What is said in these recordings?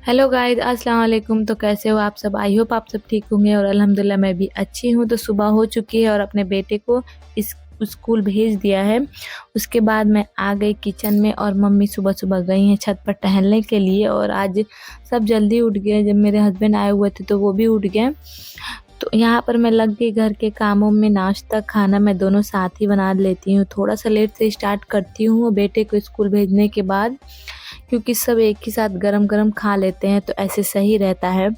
Hello guys, अस्सलाम वालेकुम। तो कैसे हो आप सब? आई होप आप सब ठीक होंगे और अल्हम्दुलिल्लाह मैं भी अच्छी हूँ। तो सुबह हो चुकी है और अपने बेटे को इस स्कूल भेज दिया है। उसके बाद मैं आ गई किचन में और मम्मी सुबह-सुबह गई हैं छत पर टहलने के लिए और आज सब जल्दी उठ गए। जब मेरे हस्बैंड आए हुए थे तो वो भी उठ गए। तो यहाँ पर मैं लग गई घर के कामों में, नाश्ता खाना मैं दोनों साथ ही बना लेती हूँ। थोड़ा-सा लेट से स्टार्ट करती हूँ बेटे को स्कूल भेजने के बाद, क्योंकि सब एक ही साथ गरम-गरम खा लेते हैं तो ऐसे सही रहता है।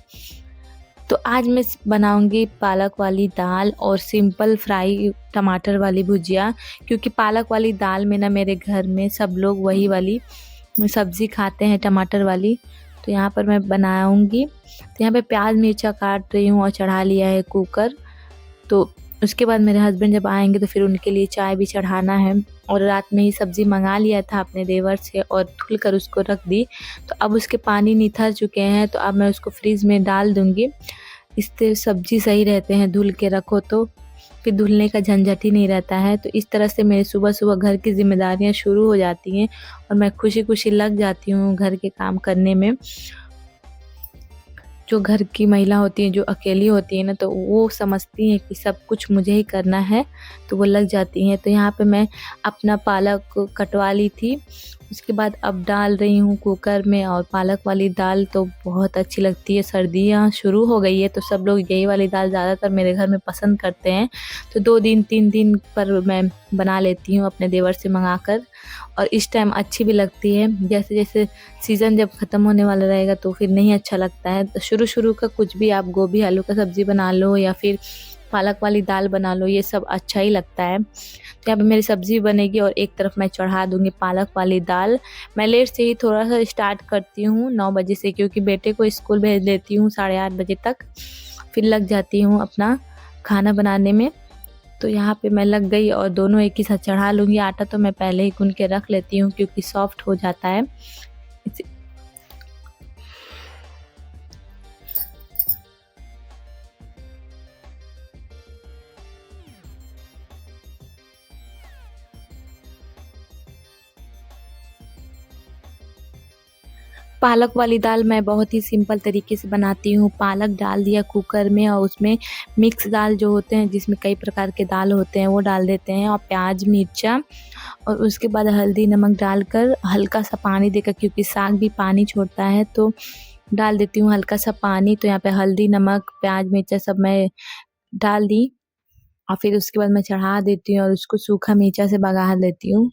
तो आज मैं बनाऊँगी पालक वाली दाल और सिंपल फ्राई टमाटर वाली भुजिया, क्योंकि पालक वाली दाल में ना मेरे घर में सब लोग वही वाली सब्ज़ी खाते हैं, टमाटर वाली। तो यहाँ पर मैं बनाऊँगी। तो यहाँ पे प्याज मिर्चा काट रही हूँ और चढ़ा लिया है कुकर। तो उसके बाद मेरे हस्बैंड जब आएँगे तो फिर उनके लिए चाय भी चढ़ाना है। और रात में ही सब्ज़ी मंगा लिया था अपने देवर से और धुल कर उसको रख दी। तो अब उसके पानी निथर चुके हैं, तो अब मैं उसको फ्रिज में डाल दूँगी। इससे सब्ज़ी सही रहते हैं, धुल के रखो तो फिर धुलने का झंझट ही नहीं रहता है। तो इस तरह से मेरी सुबह-सुबह घर की ज़िम्मेदारियाँ शुरू हो जाती हैं और मैं खुशी-खुशी लग जाती हूँ घर के काम करने में। जो घर की महिला होती हैं, जो अकेली होती हैं ना, तो वो समझती हैं कि सब कुछ मुझे ही करना है, तो वो लग जाती हैं। तो यहाँ पे मैं अपना पालक कटवा ली थी। उसके बाद अब डाल रही हूँ कुकर में, और पालक वाली दाल तो बहुत अच्छी लगती है। सर्दियाँ शुरू हो गई है तो सब लोग यही वाली दाल ज़्यादातर मेरे घर में पसंद करते हैं। तो 2 दिन 3 दिन पर मैं बना लेती हूँ अपने देवर से मंगा कर, और इस टाइम अच्छी भी लगती है। जैसे-जैसे सीज़न जब ख़त्म होने वाला रहेगा तो फिर नहीं अच्छा लगता है। तो शुरू-शुरू का कुछ भी आप गोभी आलू का सब्ज़ी बना लो या फिर पालक वाली दाल बना लो, ये सब अच्छा ही लगता है। तो यहाँ पे मेरी सब्ज़ी बनेगी और एक तरफ मैं चढ़ा दूँगी पालक वाली दाल। मैं लेट से ही थोड़ा-सा स्टार्ट करती हूँ 9 बजे से, क्योंकि बेटे को स्कूल भेज देती हूँ 8:30 बजे तक। फिर लग जाती हूँ अपना खाना बनाने में। तो यहाँ पे मैं लग गई और दोनों एक ही साथ चढ़ा लूँगी। आटा तो मैं पहले ही गूँध के रख लेती हूँ क्योंकि सॉफ्ट हो जाता है। इसी पालक वाली दाल मैं बहुत ही सिंपल तरीके से बनाती हूँ। पालक डाल दिया कुकर में और उसमें मिक्स दाल जो होते हैं, जिसमें कई प्रकार के दाल होते हैं, वो डाल देते हैं और प्याज, मिर्चा, और उसके बाद हल्दी, नमक डालकर हल्का-सा पानी देकर, क्योंकि साग भी पानी छोड़ता है, तो डाल देती हूँ हल्का-सा पानी। तो यहाँ पे हल्दी, नमक, प्याज, मिर्चा सब मैं डाल दी और फिर उसके बाद मैं चढ़ा देती हूँ और उसको सूखा मिर्चा से बघार देती हूँ।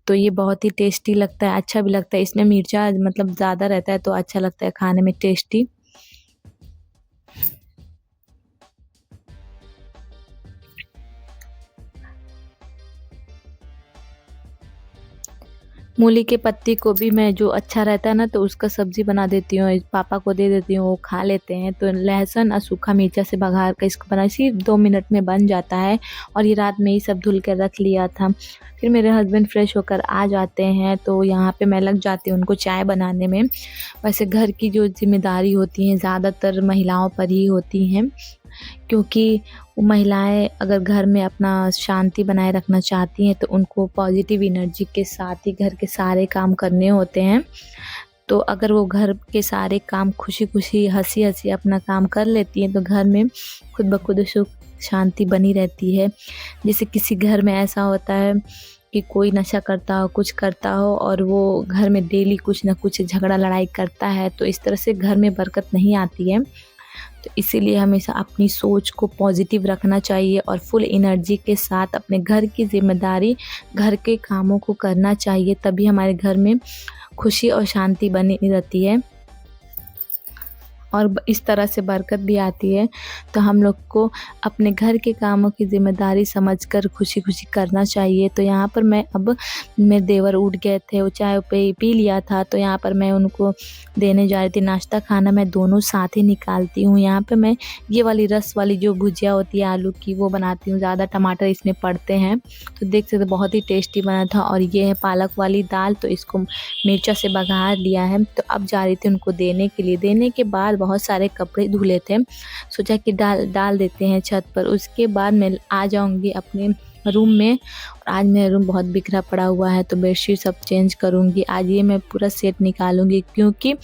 तो ये बहुत ही टेस्टी लगता है, अच्छा भी लगता है। इसमें मिर्चा मतलब ज़्यादा रहता है तो अच्छा लगता है खाने में, टेस्टी। मूली के पत्ती को भी मैं, जो अच्छा रहता है ना, तो उसका सब्ज़ी बना देती हूँ, पापा को दे देती हूँ, वो खा लेते हैं। तो लहसुन और सूखा मिर्चा से बघार कर इसको बनाई, सिर्फ 2 मिनट में बन जाता है। और ये रात में ही सब धुल कर रख लिया था। फिर मेरे हस्बैंड फ्रेश होकर आ जाते हैं तो यहाँ पे मैं लग जाती हूँ उनको चाय बनाने में। वैसे घर की जो ज़िम्मेदारी होती हैं ज़्यादातर महिलाओं पर ही होती हैं, क्योंकि वो महिलाएँ अगर घर में अपना शांति बनाए रखना चाहती हैं तो उनको पॉजिटिव एनर्जी के साथ ही घर के सारे काम करने होते हैं। तो अगर वो घर के सारे काम खुशी-खुशी, हँसी-हँसी अपना काम कर लेती हैं तो घर में खुद ब खुद सुख शांति बनी रहती है। जैसे किसी घर में ऐसा होता है कि कोई नशा करता हो, कुछ करता हो और वो घर में डेली कुछ न कुछ झगड़ा लड़ाई करता है, तो इस तरह से घर में बरकत नहीं आती है। तो इसीलिए हमेशा अपनी सोच को पॉजिटिव रखना चाहिए और फुल एनर्जी के साथ अपने घर की ज़िम्मेदारी, घर के कामों को करना चाहिए, तभी हमारे घर में खुशी और शांति बनी रहती है और इस तरह से बरकत भी आती है। तो हम लोग को अपने घर के कामों की ज़िम्मेदारी समझकर खुशी-खुशी करना चाहिए। तो यहाँ पर मैं, अब मेरे देवर उठ गए थे, वो चाय पी लिया था, तो यहाँ पर मैं उनको देने जा रही थी। नाश्ता खाना मैं दोनों साथ ही निकालती हूँ। यहाँ पे मैं ये वाली रस वाली जो भुजिया होती है आलू की, वो बनाती हूँ। ज़्यादा टमाटर इसमें पड़ते हैं, तो देख सकते बहुत ही टेस्टी बना था। और ये है पालक वाली दाल, तो इसको मिर्चा से बघार लिया है। तो अब जा रही थी उनको देने के लिए। देने के बाद बहुत सारे कपड़े धुले थे, सोचा कि डाल देते हैं छत पर। उसके बाद मैं आ जाऊंगी अपने रूम में। और आज मेरा रूम बहुत बिखरा पड़ा हुआ है, तो बेडशीट सब चेंज करूँगी। आज ये मैं पूरा सेट निकालूँगी क्योंकि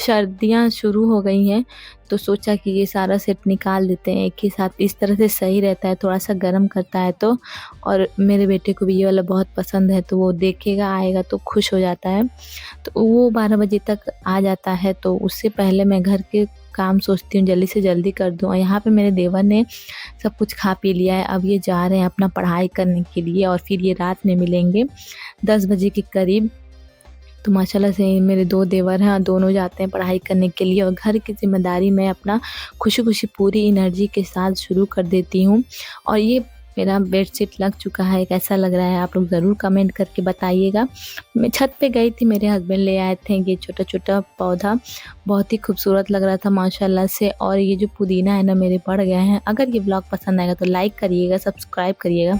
सर्दियाँ शुरू हो गई हैं, तो सोचा कि ये सारा सेट निकाल देते हैं एक ही साथ, इस तरह से सही रहता है, थोड़ा-सा गर्म करता है तो। और मेरे बेटे को भी ये वाला बहुत पसंद है, तो वो देखेगा, आएगा तो खुश हो जाता है। तो वो 12 बजे तक आ जाता है, तो उससे पहले मैं घर के काम सोचती हूँ जल्दी से जल्दी कर दूँ। और यहाँ पे मेरे देवर ने सब कुछ खा पी लिया है, अब ये जा रहे हैं अपना पढ़ाई करने के लिए और फिर ये रात में मिलेंगे 10 बजे के करीब। तो माशाल्लाह से मेरे 2 देवर हैं, दोनों जाते हैं पढ़ाई करने के लिए और घर की ज़िम्मेदारी मैं अपना खुशी-खुशी पूरी एनर्जी के साथ शुरू कर देती हूँ। और ये मेरा बेडशीट लग चुका है, कैसा लग रहा है आप लोग ज़रूर कमेंट करके बताइएगा। मैं छत पे गई थी, मेरे हस्बैंड ले आए थे ये छोटा-छोटा पौधा, बहुत ही खूबसूरत लग रहा था माशाल्लाह से। और ये जो पुदीना है ना मेरे बढ़ गए हैं। अगर ये ब्लॉग पसंद आएगा तो लाइक करिएगा, सब्सक्राइब करिएगा।